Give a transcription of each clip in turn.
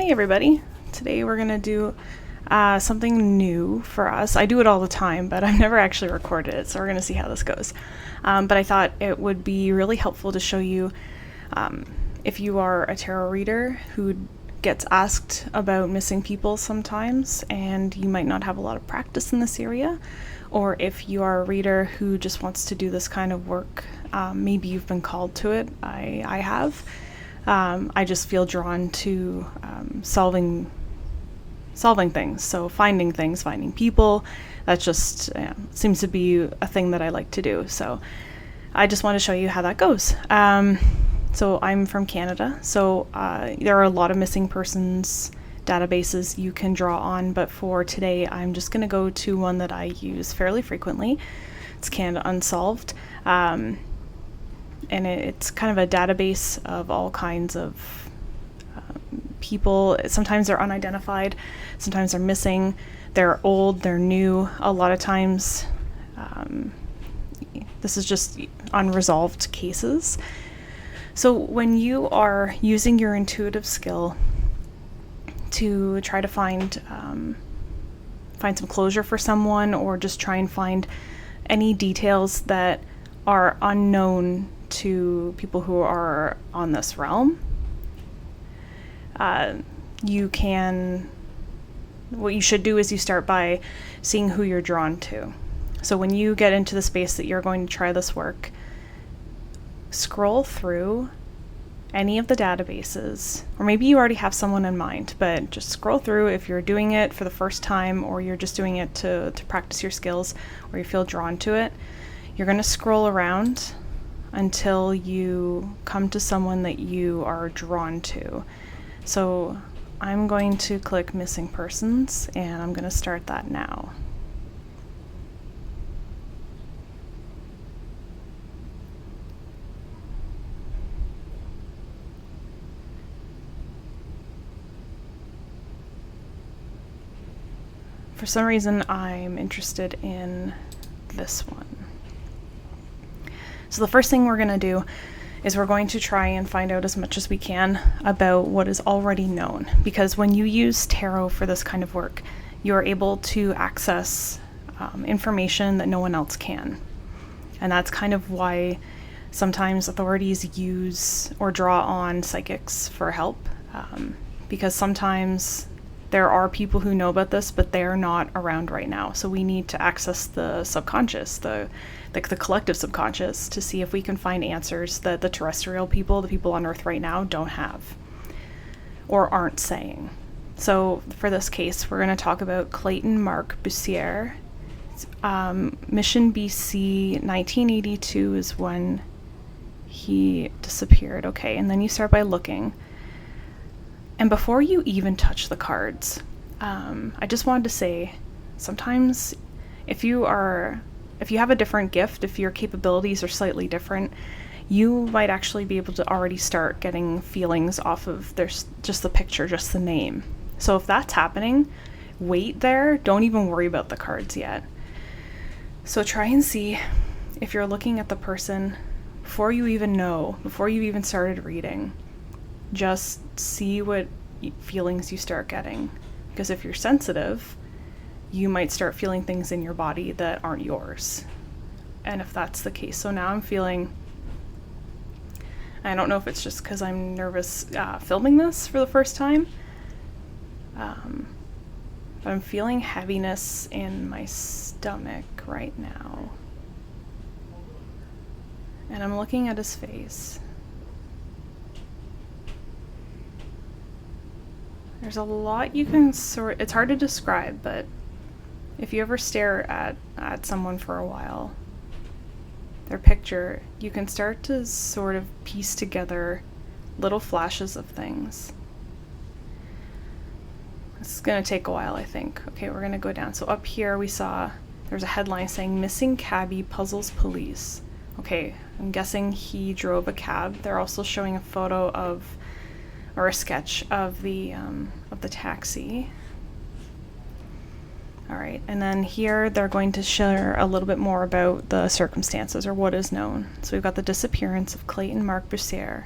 Hi everybody. Today we're going to do something new for us. I do it all the time, but I've never actually recorded it, so we're going to see how this goes. But I thought it would be really helpful to show you if you are a tarot reader who gets asked about missing people sometimes and you might not have a lot of practice in this area, or if you are a reader who just wants to do this kind of work. Maybe you've been called to it. I have. I just feel drawn to solving things. So finding things, finding people, that just seems to be a thing that I like to do. So I just want to show you how that goes. So I'm from Canada, so there are a lot of missing persons databases you can draw on, but for today I'm just going to go to one that I use fairly frequently. It's Canada Unsolved. And it's kind of a database of all kinds of people. Sometimes they're unidentified, sometimes they're missing, they're old, they're new. A lot of times this is just unresolved cases. So when you are using your intuitive skill to try to find some closure for someone, or just try and find any details that are unknown to people who are on this realm, what you should do is you start by seeing who you're drawn to. So when you get into the space that you're going to try this work, scroll through any of the databases, or maybe you already have someone in mind, but just scroll through if you're doing it for the first time, or you're just doing it to practice your skills, or you feel drawn to it. You're going to scroll around until you come to someone that you are drawn to. So I'm going to click missing persons, and I'm going to start that now. For some reason, I'm interested in this one. So the first thing we're going to do is we're going to try and find out as much as we can about what is already known, because when you use tarot for this kind of work, you're able to access information that no one else can. And that's kind of why sometimes authorities use or draw on psychics for help, because sometimes there are people who know about this, but they're not around right now. So we need to access the subconscious, the collective subconscious, to see if we can find answers that the terrestrial people, the people on Earth right now, don't have or aren't saying. So for this case, we're going to talk about Clayton Mark Bussiere. Mission BC 1982 is when he disappeared. Okay, and then you start by looking. And before you even touch the cards, I just wanted to say, sometimes if you have a different gift, if your capabilities are slightly different, you might actually be able to already start getting feelings off of just the picture, just the name. So if that's happening, wait there. Don't even worry about the cards yet. So try and see if you're looking at the person before you even started reading. Just see what feelings you start getting. Because if you're sensitive, you might start feeling things in your body that aren't yours. And if that's the case, so now I'm feeling, I don't know if it's just because I'm nervous filming this for the first time, but I'm feeling heaviness in my stomach right now. And I'm looking at his face. There's a lot you can it's hard to describe, but if you ever stare at someone for a while, their picture, you can start to sort of piece together little flashes of things. This is going to take a while, I think. Okay, we're going to go down. So up here we saw there's a headline saying missing cabbie puzzles police. Okay, I'm guessing he drove a cab. They're also showing a photo of, or a sketch of the taxi. All right, and then here they're going to share a little bit more about the circumstances, or what is known. So we've got the disappearance of Clayton Mark Bussiere.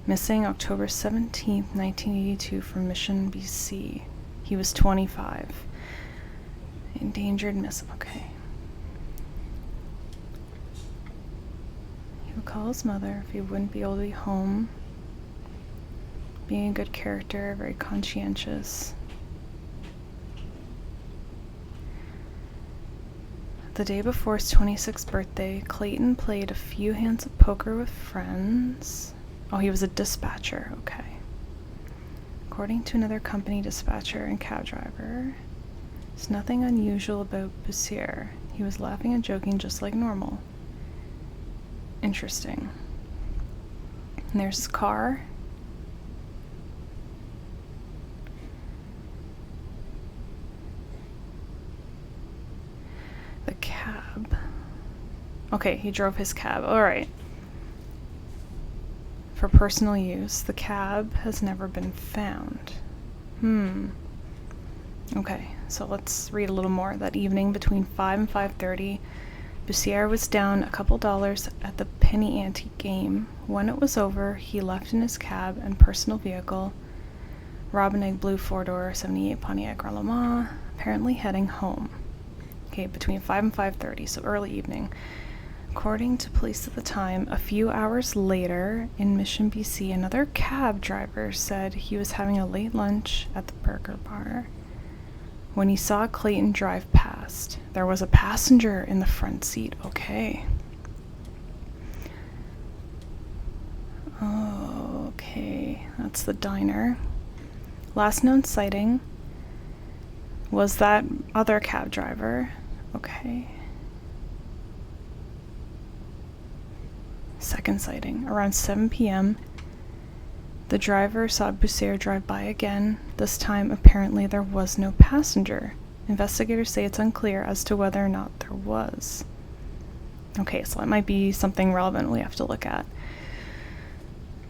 Missing October 17th, 1982 from Mission, BC. He was 25. Endangered miss. Okay. He would call his mother if he wouldn't be able to be home. Being a good character, very conscientious. The day before his 26th birthday, Clayton played a few hands of poker with friends. Oh, he was a dispatcher. Okay. According to another company dispatcher and cab driver, there's nothing unusual about Bussiere. He was laughing and joking just like normal. Interesting. And there's his car. The cab. Okay, he drove his cab. Alright. For personal use, the cab has never been found. Okay, so let's read a little more. That evening between 5 and 5:30, Bussiere was down a couple dollars at the penny ante game. When it was over, he left in his cab and personal vehicle, Robin Egg Blue 4-door 78 Pontiac Grand Le Mans, apparently heading home. Okay, between 5 and 5:30, so early evening. According to police at the time, a few hours later in Mission, BC, another cab driver said he was having a late lunch at the burger bar when he saw Clayton drive past. There was a passenger in the front seat. Okay. Okay, that's the diner. Last known sighting was that other cab driver. Okay. Second sighting. Around 7 p.m., the driver saw Bussiere drive by again. This time, apparently, there was no passenger. Investigators say it's unclear as to whether or not there was. Okay, so that might be something relevant we have to look at.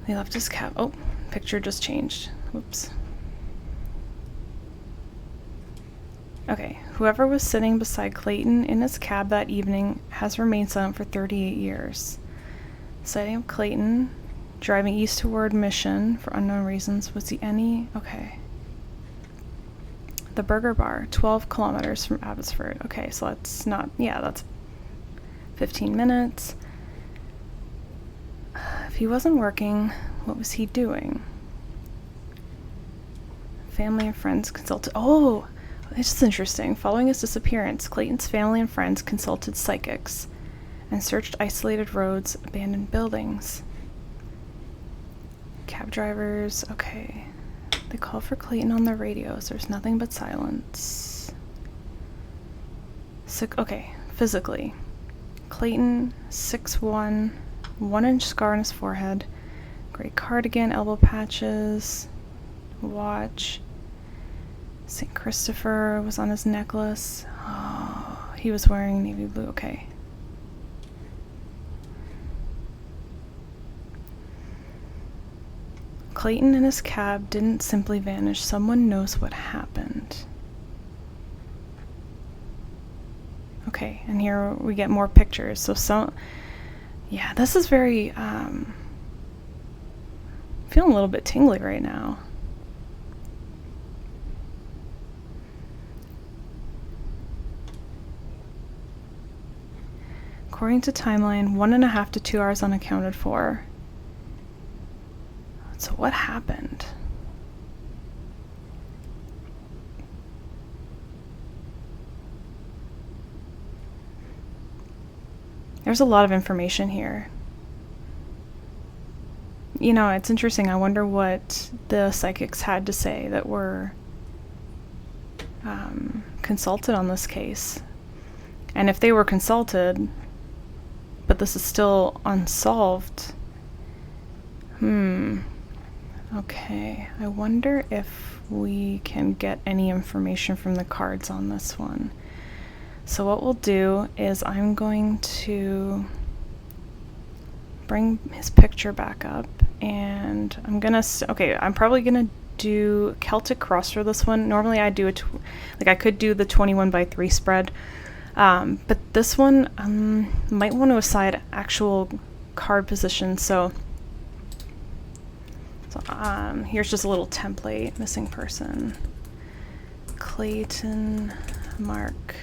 They left his cab. Oh, picture just changed. Whoops. Okay, whoever was sitting beside Clayton in his cab that evening has remained silent for 38 years. Sighting of Clayton driving east toward Mission for unknown reasons. Was he any? Okay. The burger bar, 12 kilometers from Abbotsford. Okay, so that's not, yeah, that's 15 minutes. If he wasn't working, what was he doing? Family and friends consulted. Oh, this is interesting. Following his disappearance, Clayton's family and friends consulted psychics and searched isolated roads, abandoned buildings. Cab drivers, okay. They call for Clayton on their radios. There's nothing but silence. Okay, physically. Clayton, 6'1", 1-inch scar on his forehead, gray cardigan, elbow patches, watch. St. Christopher was on his necklace. Oh, he was wearing navy blue, okay. Clayton and his cab didn't simply vanish. Someone knows what happened. Okay, and here we get more pictures. So yeah, this is very, feeling a little bit tingly right now. According to timeline, 1.5 to 2 hours unaccounted for. So what happened? There's a lot of information here. You know, it's interesting. I wonder what the psychics had to say that were consulted on this case. And if they were consulted, but this is still unsolved. Okay, I wonder if we can get any information from the cards on this one. So what we'll do is I'm going to bring his picture back up, and I'm gonna, okay, I'm probably gonna do Celtic Cross for this one. Normally I do I could do the 21x3 spread, but this one, might want to assign actual card position, so Here's just a little template. Missing person. Clayton Mark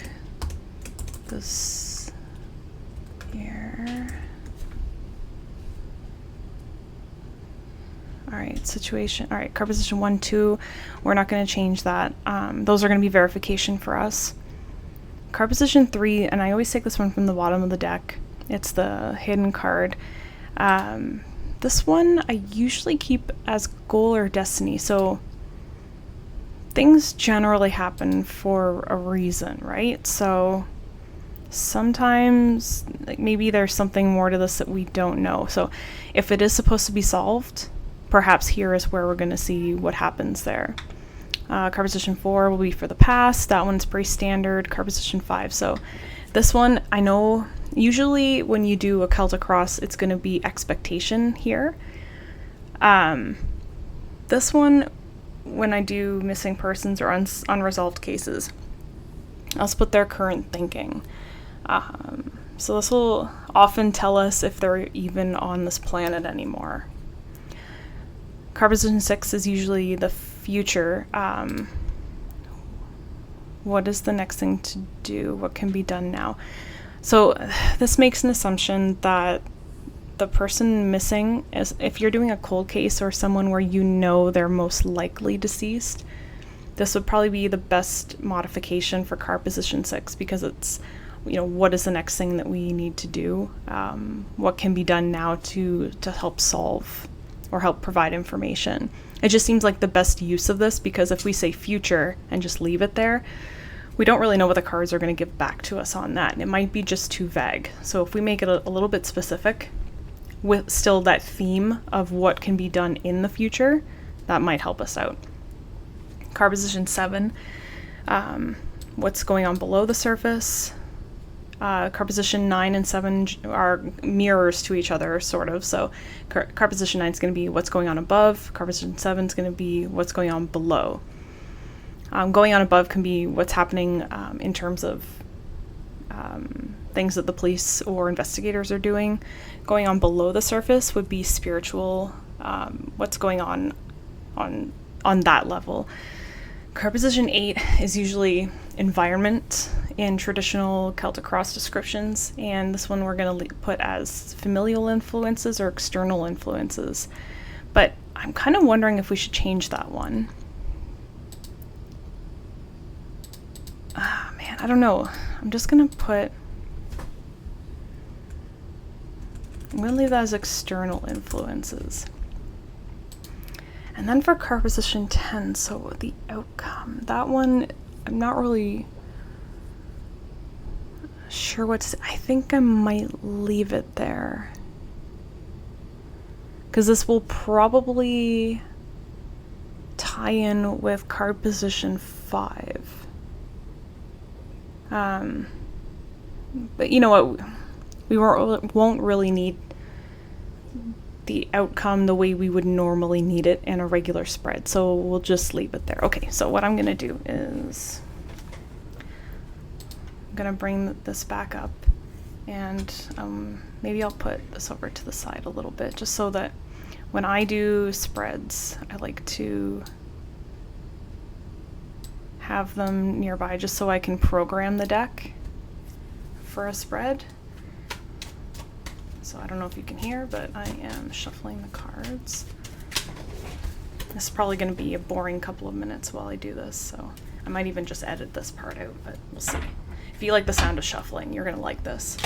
Bussiere. All right, situation. All right, car position 1, 2. We're not going to change that. Those are going to be verification for us. Car position 3, and I always take this one from the bottom of the deck. It's the hidden card. This one I usually keep as goal or destiny. So things generally happen for a reason, right? So sometimes like maybe there's something more to this that we don't know. So if it is supposed to be solved, perhaps here is where we're going to see what happens there. Car position 4 will be for the past. That one's pretty standard. Car position 5. So this one, I know usually when you do a Celtic cross, it's going to be expectation here. This one, when I do missing persons or unresolved cases, I'll split their current thinking. So this will often tell us if they're even on this planet anymore. Car position 6 is usually the future. What is the next thing to do? What can be done now? So this makes an assumption that the person missing is, if you're doing a cold case or someone where you know they're most likely deceased, this would probably be the best modification for car position 6, because it's, you know, what is the next thing that we need to do? What can be done now to help solve or help provide information? It just seems like the best use of this, because if we say future and just leave it there, we don't really know what the cards are going to give back to us on that. And it might be just too vague. So if we make it a little bit specific, with still that theme of what can be done in the future, that might help us out. Car position 7, what's going on below the surface. Car position 9 and 7 are mirrors to each other, sort of. So car position 9 is going to be what's going on above. Car position 7 is going to be what's going on below. Going on above can be what's happening in terms of things that the police or investigators are doing. Going on below the surface would be spiritual, what's going on that level. Car position 8 is usually environment in traditional Celtic cross descriptions, and this one we're going to put as familial influences or external influences. But I'm kind of wondering if we should change that one. Man, I don't know. I'm going to leave that as external influences. And then for car position 10, so the outcome, that one, I'm not really sure what to say. I think I might leave it there, because this will probably tie in with car position 5. But you know what? We won't really need the outcome the way we would normally need it in a regular spread, so we'll just leave it there. Okay, so what I'm gonna do is I'm gonna bring this back up, and maybe I'll put this over to the side a little bit, just so that when I do spreads, I like to have them nearby, just so I can program the deck for a spread. So I don't know if you can hear, but I am shuffling the cards. This is probably going to be a boring couple of minutes while I do this, so I might even just edit this part out, but we'll see. If you like the sound of shuffling, you're going to like this.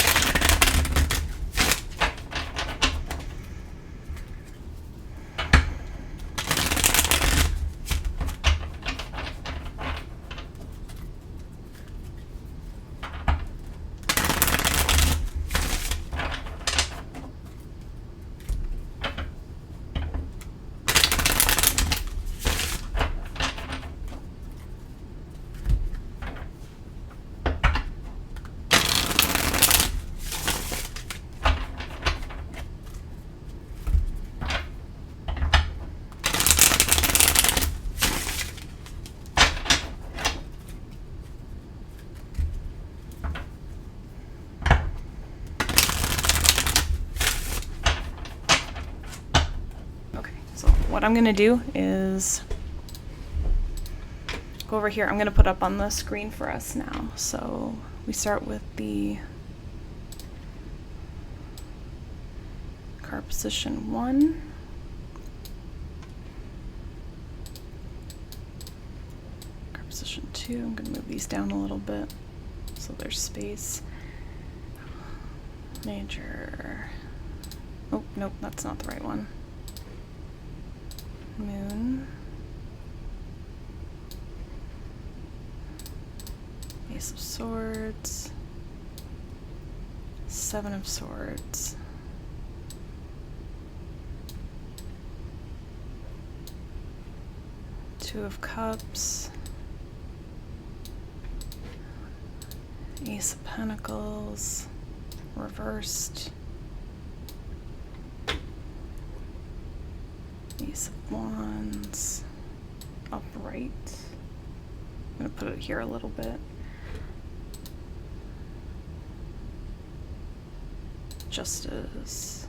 what I'm going to do is go over here. I'm going to put up on the screen for us now. So we start with the card position 1. Card position 2. I'm going to move these down a little bit so there's space. Major. Oh, nope, that's not the right one. Moon. Ace of Swords. 7 of Swords. Two of Cups. Ace of Pentacles. Reversed. Ace of Wands. Upright. I'm going to put it here a little bit. Justice.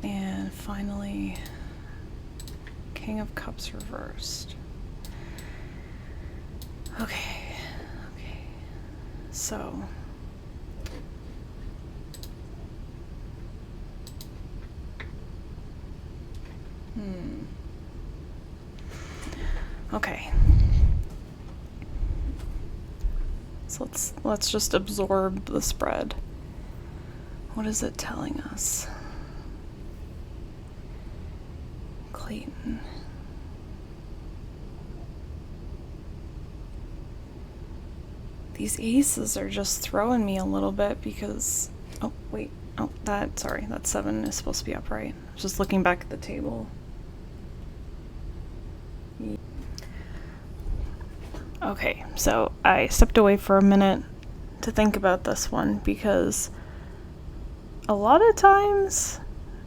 And finally, King of Cups reversed. Okay. So okay. So let's just absorb the spread. What is it telling us? Clayton. These aces are just throwing me a little bit because, oh wait, oh that's 7 is supposed to be upright. I was just looking back at the table. Okay, so I stepped away for a minute to think about this one because a lot of times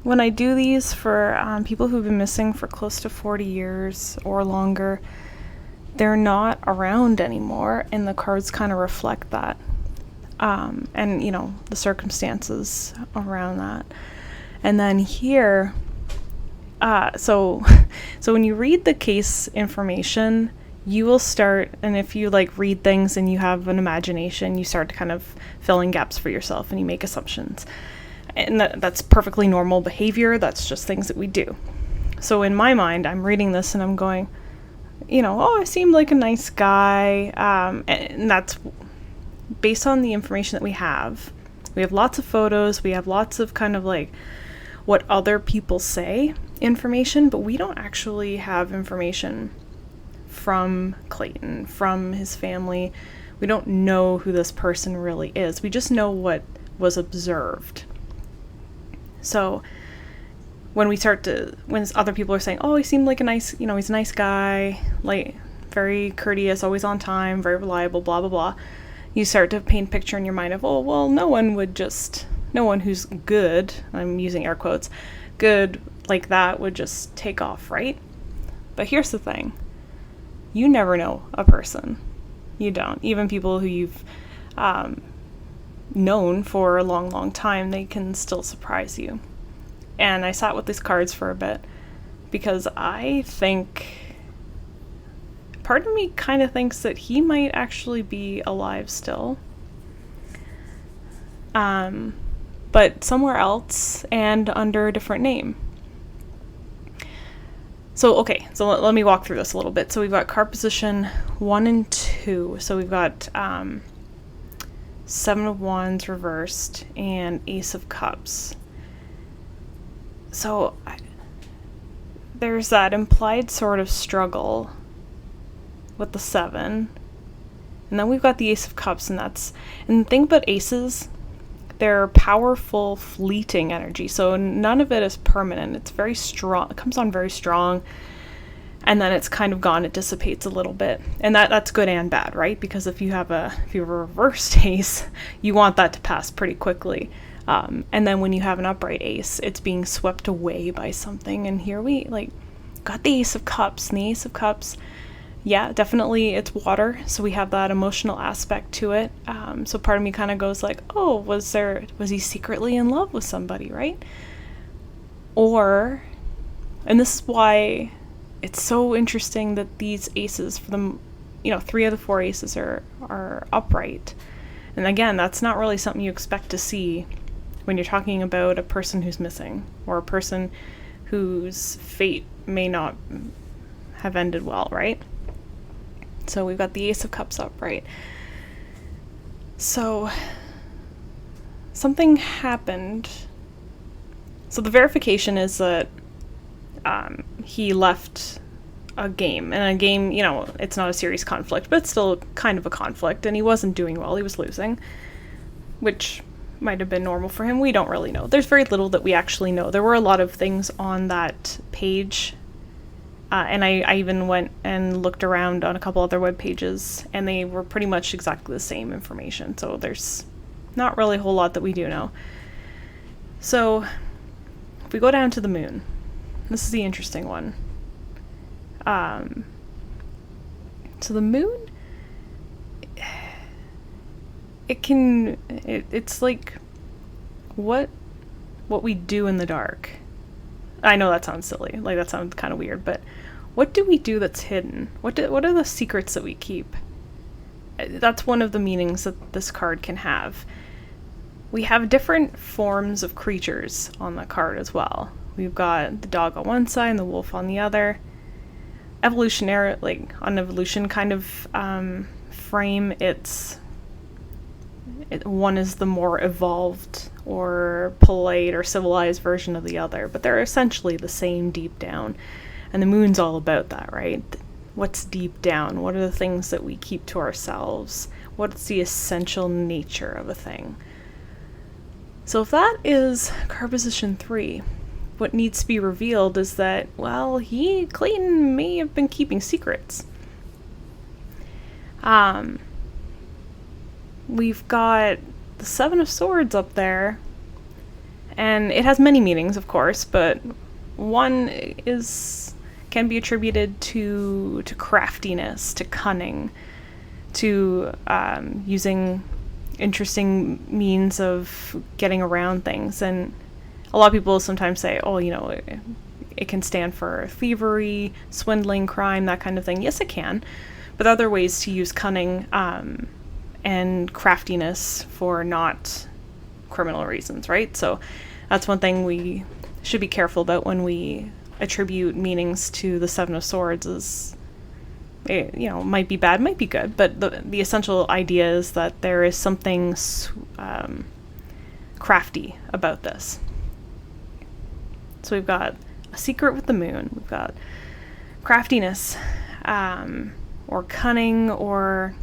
when I do these for people who've been missing for close to 40 years or longer, they're not around anymore, and the cards kind of reflect that. And, you know, the circumstances around that. And then here, so when you read the case information, you will start, and if you like read things and you have an imagination, you start kind of filling gaps for yourself and you make assumptions. And that's perfectly normal behavior. That's just things that we do. So in my mind, I'm reading this and I'm going, you know, oh, I seemed like a nice guy. And that's based on the information that we have. We have lots of photos. We have lots of kind of like what other people say information, but we don't actually have information from Clayton, from his family. We don't know who this person really is. We just know what was observed. So when other people are saying, oh, he seemed like a nice, you know, he's a nice guy, like very courteous, always on time, very reliable, blah, blah, blah. You start to paint a picture in your mind of, oh, well, no one who's good, I'm using air quotes, good like that would just take off, right? But here's the thing. You never know a person. You don't. Even people who you've known for a long, long time, they can still surprise you. And I sat with these cards for a bit because I think part of me kind of thinks that he might actually be alive still. But somewhere else and under a different name. So, okay, so let me walk through this a little bit. So we've got card position 1 and 2. So we've got 7 of Wands reversed and Ace of Cups. So there's that implied sort of struggle with the 7. And then we've got the Ace of Cups, and the thing about aces, they're powerful, fleeting energy. So none of it is permanent. It's very strong. It comes on very strong, and then it's kind of gone. It dissipates a little bit, and that's good and bad, right? Because if you have a reversed ace, you want that to pass pretty quickly. And then when you have an upright ace, it's being swept away by something. And here we got the Ace of Cups, and the Ace of Cups, Yeah, definitely it's water, so we have that emotional aspect to it. So part of me kind of goes like, oh, was he secretly in love with somebody, right? Or, and this is why it's so interesting that these aces, for them, 3 of the 4 aces are upright. And again, that's not really something you expect to see when you're talking about a person who's missing, or a person whose fate may not have ended well, right? So we've got the Ace of Cups upright. So something happened. So the verification is that he left a game. And a game, it's not a serious conflict, but it's still kind of a conflict. And he wasn't doing well. He was losing, which might have been normal for him. We don't really know. There's very little that we actually know. There were a lot of things on that page. And I even went and looked around on a couple other web pages, and they were pretty much exactly the same information. So there's not really a whole lot that we do know. So if we go down to the moon, this is the interesting one. So the moon, it's like what we do in the dark. I know that sounds silly, like that sounds kind of weird, but what do we do that's hidden? What are the secrets that we keep? That's one of the meanings that this card can have. We have different forms of creatures on the card as well. We've got the dog on one side and the wolf on the other. Evolutionary, like on evolution kind of frame, one is the more evolved or polite or civilized version of the other, but they're essentially the same deep down. And the moon's all about that, right? What's deep down? What are the things that we keep to ourselves? What's the essential nature of a thing? So if that is card position 3, what needs to be revealed is that, well, Clayton may have been keeping secrets. We've got the 7 of Swords up there, and it has many meanings, of course, but one can be attributed to craftiness, to cunning, to using interesting means of getting around things. And a lot of people sometimes say, oh, it can stand for thievery, swindling, crime, that kind of thing. Yes, it can, but other ways to use cunning and craftiness for not criminal reasons, right? So that's one thing we should be careful about when we attribute meanings to the 7 of Swords. Is might be bad, might be good, but the essential idea is that there is something crafty about this. So we've got a secret with the moon, we've got craftiness, or cunning, or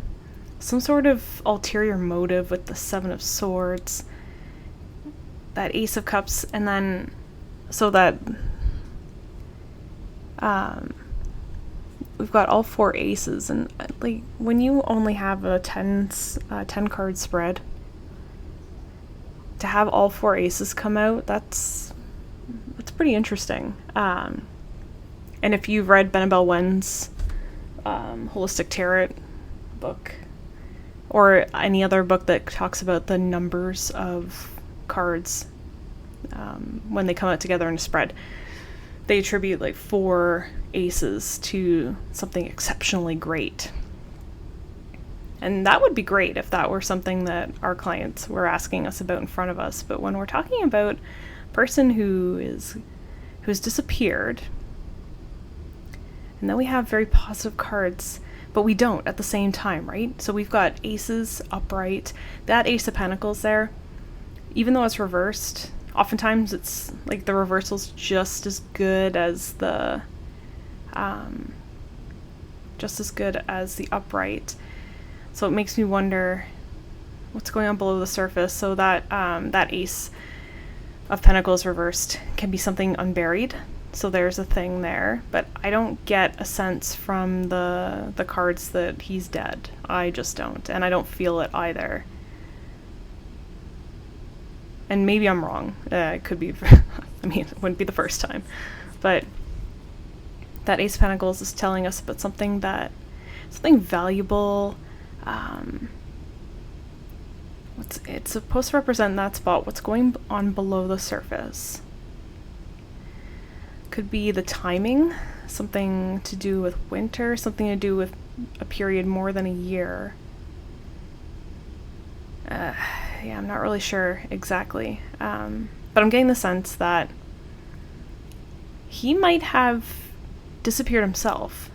some sort of ulterior motive with the 7 of Swords, that Ace of Cups, and then so that we've got all 4 aces. And like when you only have a 10 card spread, to have all 4 aces come out, that's pretty interesting. And if you've read Benabel Wen's Holistic Tarot book, or any other book that talks about the numbers of cards when they come out together in a spread, they attribute like 4 aces to something exceptionally great. And that would be great if that were something that our clients were asking us about in front of us. But when we're talking about a person who's disappeared, and then we have very positive cards, but we don't at the same time, right? So we've got aces upright. That Ace of Pentacles there, even though it's reversed, oftentimes it's like the reversal's just as good as the upright. So it makes me wonder what's going on below the surface. So that that Ace of Pentacles reversed can be something unburied. So there's a thing there, but I don't get a sense from the cards that he's dead. I just don't, and I don't feel it either. And maybe I'm wrong. It could be, I mean, it wouldn't be the first time. But that Ace of Pentacles is telling us about something that something valuable. It's supposed to represent that spot, what's going on below the surface. Could be the timing, something to do with winter, something to do with a period more than a year. Yeah, I'm not really sure exactly. But I'm getting the sense that he might have disappeared himself.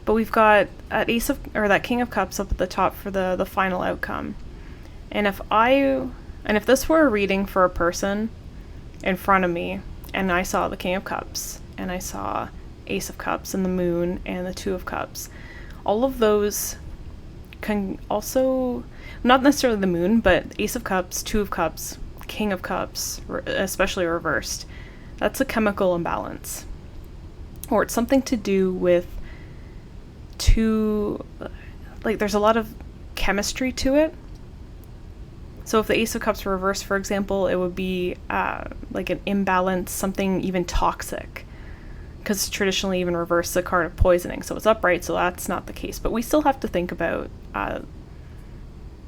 But we've got that King of Cups up at the top for the final outcome. And if this were a reading for a person in front of me, and I saw the King of Cups, and I saw Ace of Cups, and the Moon, and the Two of Cups, all of those can also, not necessarily the Moon, but Ace of Cups, Two of Cups, King of Cups, especially reversed, that's a chemical imbalance. Or it's something to do with there's a lot of chemistry to it. So if the Ace of Cups were reversed, for example, it would be like an imbalance, something even toxic. Because traditionally even reversed the card of poisoning. So it's upright, so that's not the case. But we still have to think about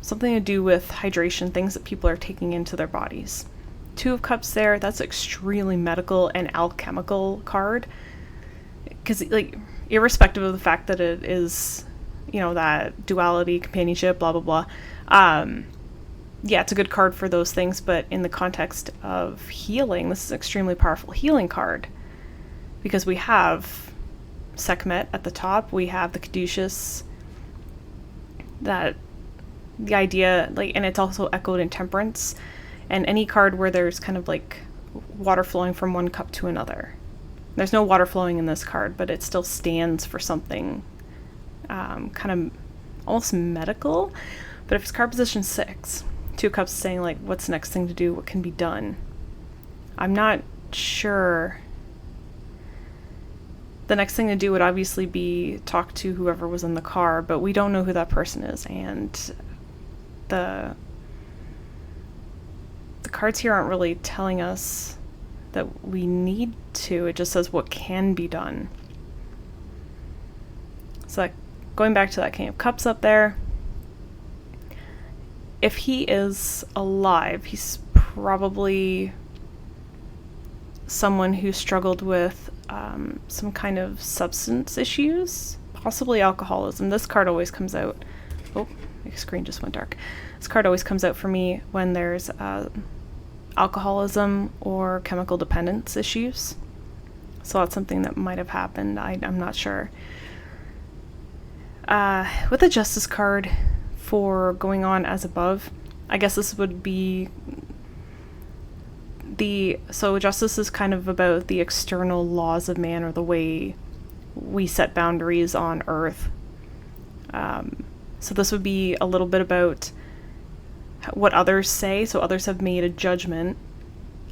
something to do with hydration, things that people are taking into their bodies. Two of Cups there, that's extremely medical and alchemical card. Because, like, irrespective of the fact that it is, that duality, companionship, blah, blah, blah. Yeah, it's a good card for those things, but in the context of healing, this is an extremely powerful healing card. Because we have Sekhmet at the top, we have the Caduceus, that the idea, and it's also echoed in Temperance, and any card where there's kind of like water flowing from one cup to another. There's no water flowing in this card, but it still stands for something kind of almost medical. But if it's card position 6, Two Cups saying, like, what's the next thing to do? What can be done? I'm not sure. The next thing to do would obviously be talk to whoever was in the car, but we don't know who that person is, and the cards here aren't really telling us that we need to. It just says what can be done. So going back to that King of Cups up there, if he is alive, he's probably someone who struggled with some kind of substance issues, possibly alcoholism. This card always comes out. Oh, my screen just went dark. This card always comes out for me when there's alcoholism or chemical dependence issues. So that's something that might have happened. I'm not sure. With the Justice card for going on as above, I guess this would be so Justice is kind of about the external laws of man, or the way we set boundaries on Earth. So this would be a little bit about what others say. So others have made a judgment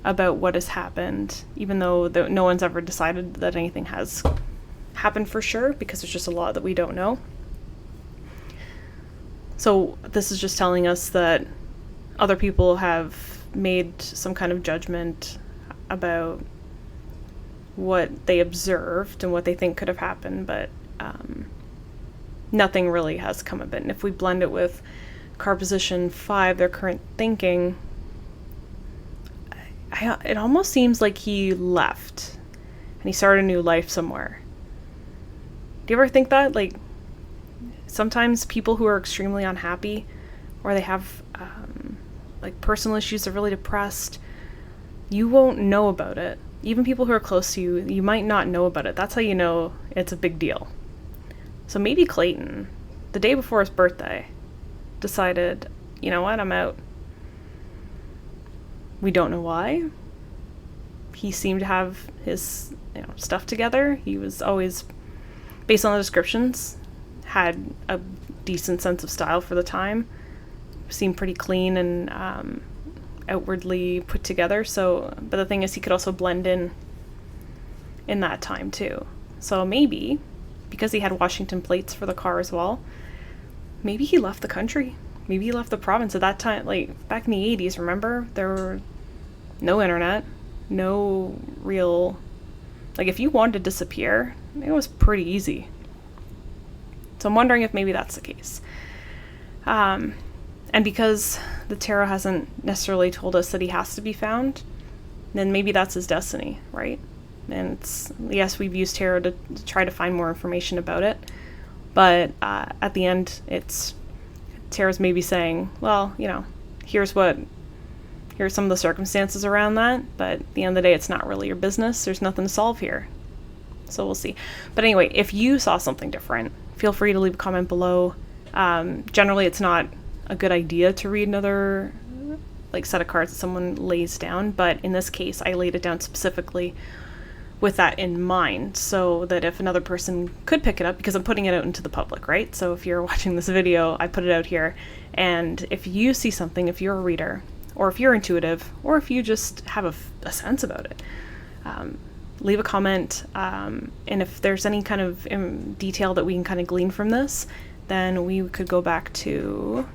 about what has happened, even though no one's ever decided that anything has happened for sure, because there's just a lot that we don't know. So this is just telling us that other people have made some kind of judgment about what they observed and what they think could have happened, but nothing really has come of it. And if we blend it with card position 5, their current thinking, it almost seems like he left and he started a new life somewhere. Do you ever think that? Like, sometimes people who are extremely unhappy, or they have like personal issues, they're really depressed, you won't know about it. Even people who are close to you, you might not know about it. That's how you know it's a big deal. So maybe Clayton, the day before his birthday, decided, you know what, I'm out. We don't know why. He seemed to have his stuff together. He was always, based on the descriptions, had a decent sense of style for the time. Seemed pretty clean and outwardly put together. So, but the thing is, he could also blend in that time too. So maybe, because he had Washington plates for the car as well, maybe he left the country. Maybe he left the province at that time. Like, back in the 80s, remember? There were no internet, no real... Like, if you wanted to disappear, it was pretty easy. So I'm wondering if maybe that's the case. And because the tarot hasn't necessarily told us that he has to be found, then maybe that's his destiny, right? And yes, we've used tarot to try to find more information about it, but at the end, tarot's maybe saying, well, here's some of the circumstances around that, but at the end of the day, it's not really your business. There's nothing to solve here. So we'll see. But anyway, if you saw something different, feel free to leave a comment below. Generally, it's not a good idea to read another set of cards that someone lays down, but in this case, I laid it down specifically with that in mind, so that if another person could pick it up, because I'm putting it out into the public, right? So if you're watching this video, I put it out here, and if you see something, if you're a reader, or if you're intuitive, or if you just have a sense about it, leave a comment, and if there's any kind of detail that we can kind of glean from this, then we could go back to,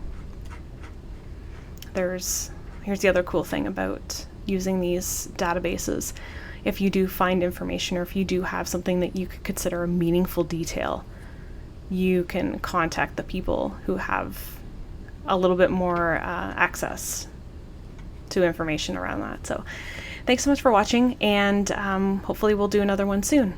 here's the other cool thing about using these databases. If you do find information, or if you do have something that you could consider a meaningful detail, you can contact the people who have a little bit more access to information around that. So thanks so much for watching, and hopefully we'll do another one soon.